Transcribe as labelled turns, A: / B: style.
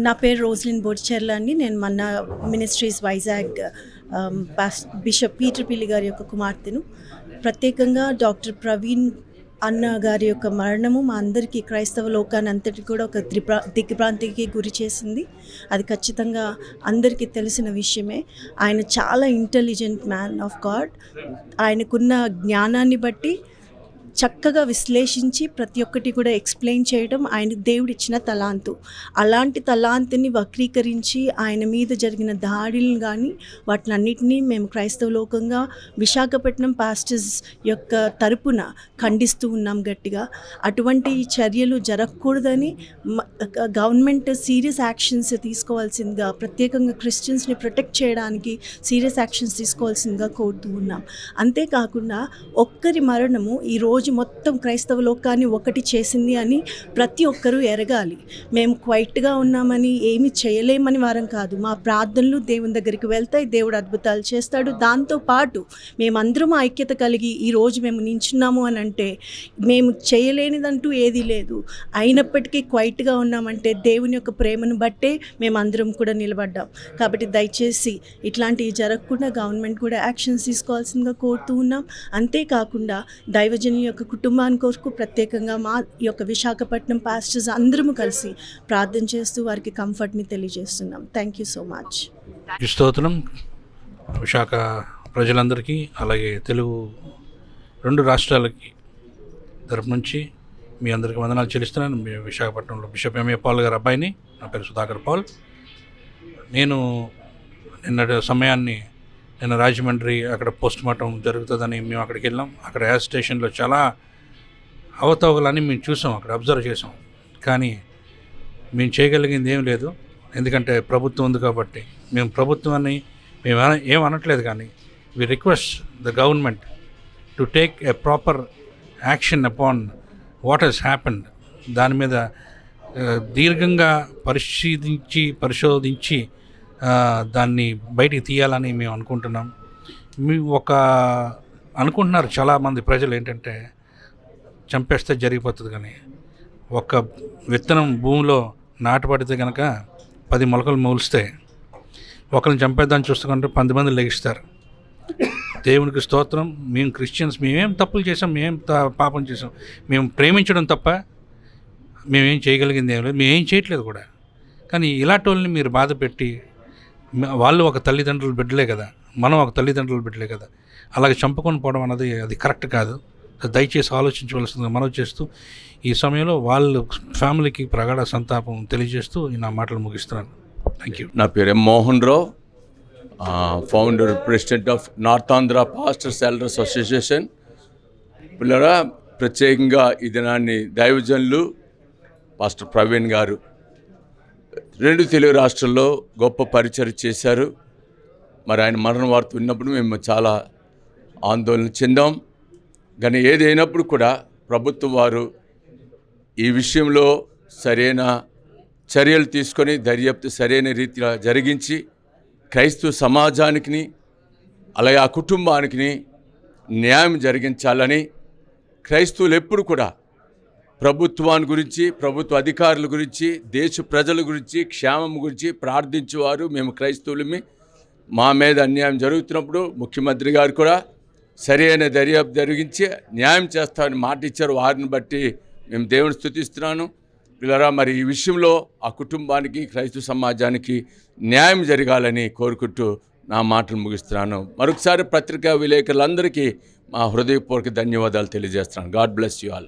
A: నా పేరు రోజ్లిన్ బోడ్చెర్ల అండి. నేను మన్నా మినిస్ట్రీస్ వైజాగ్ బిషప్ పీటర్ పిల్లి గారి యొక్క కుమార్తెను. ప్రత్యేకంగా డాక్టర్ ప్రవీణ్ అన్న గారి యొక్క మరణము మా అందరికీ, క్రైస్తవ లోకాన్ని అంతటి కూడా ఒక దిగ్భ్రాంతికి గురి చేసింది. అది ఖచ్చితంగా అందరికీ తెలిసిన విషయమే. ఆయన చాలా ఇంటెలిజెంట్ మ్యాన్ ఆఫ్ గాడ్. ఆయనకున్న జ్ఞానాన్ని బట్టి చక్కగా విశ్లేషించి ప్రతి ఒక్కటి కూడా ఎక్స్ప్లెయిన్ చేయడం ఆయన దేవుడిచ్చిన తలాంతు. అలాంటి తలాంతుని వక్రీకరించి ఆయన మీద జరిగిన దాడులను కానీ వాటినన్నిటినీ మేము క్రైస్తవ లోకంగా విశాఖపట్నం పాస్టర్స్ యొక్క తరపున ఖండిస్తూ ఉన్నాం గట్టిగా. అటువంటి చర్యలు జరగకూడదని గవర్నమెంట్ సీరియస్ యాక్షన్స్ తీసుకోవాల్సిందిగా, ప్రత్యేకంగా క్రిస్టియన్స్ని ప్రొటెక్ట్ చేయడానికి సీరియస్ యాక్షన్స్ తీసుకోవాల్సిందిగా కోరుతూ ఉన్నాం. అంతేకాకుండా ఒక్కరి మరణము ఈరోజు మొత్తం క్రైస్తవ లోకాన్ని ఒకటి చేసింది అని ప్రతి ఒక్కరూ ఎరగాలి. మేము క్వైట్గా ఉన్నామని ఏమి చేయలేమని వారం కాదు. మా ప్రార్థనలు దేవుని దగ్గరికి వెళ్తాయి, దేవుడు అద్భుతాలు చేస్తాడు. దాంతోపాటు మేమందరం ఐక్యత కలిగి ఈరోజు మేము నించున్నాము అని అంటే మేము చేయలేనిదంటూ ఏదీ లేదు. అయినప్పటికీ క్వైట్గా ఉన్నామంటే దేవుని యొక్క ప్రేమను బట్టే మేమందరం కూడా నిలబడ్డాం. కాబట్టి దయచేసి ఇట్లాంటివి జరగకుండా గవర్నమెంట్ కూడా యాక్షన్స్ తీసుకోవాల్సిందిగా కోరుతూ ఉన్నాం. అంతేకాకుండా దైవజనుల యొక్క కుటుంబాన్ని కొరకు ప్రత్యేకంగా మా యొక్క విశాఖపట్నం పాస్టర్స్ అందరము కలిసి ప్రార్థన చేస్తూ వారికి కంఫర్ట్ని తెలియజేస్తున్నాం. Thank you so much.
B: స్తోత్రం. విశాఖ ప్రజలందరికీ, అలాగే తెలుగు 2 రాష్ట్రాలకి తరపు నుంచి మీ అందరికీ వందనాలు చెల్లిస్తున్నాను. మీ విశాఖపట్నంలో బిషప్ ఎంఏ పాల్ గారి అబ్బాయిని. నా పేరు సుధాకర్ పాల్. నేను నిన్న రాజమండ్రి అక్కడ పోస్ట్ మార్టం జరుగుతుందని మేము అక్కడికి వెళ్ళాం. అక్కడ ఎయిర్ స్టేషన్లో చాలా అవతవకలని మేము చూసాం, అక్కడ అబ్జర్వ్ చేసాం. కానీ మేము చేయగలిగింది ఏం లేదు, ఎందుకంటే ప్రభుత్వం ఉంది కాబట్టి. మేము ప్రభుత్వాన్ని ఏం అనట్లేదు, కానీ we request the government to take a proper action upon what he's happened. దాని మీద దీర్ఘంగా పరిశోధించి దాన్ని బయటికి తీయాలని మేము అనుకుంటున్నాం. అనుకుంటున్నారు చాలామంది ప్రజలు ఏంటంటే చంపేస్తే జరిగిపోతుంది, కానీ ఒక విత్తనం భూమిలో నాటపడితే కనుక 10 మొలకలు మొలిస్తే ఒకరిని చంపేద్దాన్ని చూస్తుంటే 10 మంది లెగిస్తారు. దేవునికి స్తోత్రం. మేము క్రిస్టియన్స్, మేమేం తప్పులు చేసాం, మేమేం పాపం చేసాం? మేము ప్రేమించడం తప్ప మేమేం చేయగలిగింది ఏం లేదు, మేమేం చేయట్లేదు కూడా. కానీ ఇలాంటి వాళ్ళని మీరు బాధ పెట్టి, వాళ్ళు ఒక తల్లిదండ్రుల బిడ్డలే కదా, మనం ఒక తల్లిదండ్రుల బిడ్డలే కదా, అలాగే చంపుకొని పోవడం అన్నది అది కరెక్ట్ కాదు. దయచేసి ఆలోచించవలసిందిగా మనం చేస్తూ ఈ సమయంలో వాళ్ళ ఫ్యామిలీకి ప్రగాఢ సంతాపం తెలియజేస్తూ నా మాటలు ముగిస్తున్నాను. Thank you.
C: నా పేరు M Mohan Rao, founder, president of North Andhra pastors elders association. పిల్లరా, ప్రత్యేకంగా ఈ దినాన్ని దైవజనులు పాస్టర్ ప్రవీణ్ గారు 2 తెలుగు రాష్ట్రాల్లో గొప్ప పరిచయం చేశారు. మరి ఆయన మరణ వార్త విన్నప్పుడు మేము చాలా ఆందోళన చెందాం. కానీ ఏదైనప్పుడు కూడా ప్రభుత్వం వారు ఈ విషయంలో సరైన చర్యలు తీసుకొని దర్యాప్తు సరైన రీతిలో జరిగించి క్రైస్తవ సమాజానికి అలాగే ఆ కుటుంబానికి న్యాయం జరిగించాలని, క్రైస్తవులు ఎప్పుడు కూడా ప్రభుత్వాన్ని గురించి, ప్రభుత్వ అధికారుల గురించి, దేశ ప్రజల గురించి, క్షేమం గురించి ప్రార్థించేవారు మేము క్రైస్తవులమి. మా మీద అన్యాయం జరుగుతున్నప్పుడు ముఖ్యమంత్రి గారు కూడా సరైన దర్యాప్తు జరిగించి న్యాయం చేస్తామని మాట ఇచ్చారు. వారిని బట్టి మేము దేవుని స్తుతిస్తున్నాను. పిల్లరా, మరి ఈ విషయంలో ఆ కుటుంబానికి, క్రైస్తవ సమాజానికి న్యాయం జరగాలని కోరుకుంటూ నా మాటలు ముగిస్తున్నాను. మరొకసారి పత్రికా విలేకరులందరికీ మా హృదయపూర్వక ధన్యవాదాలు తెలియజేస్తున్నాను. God bless you all.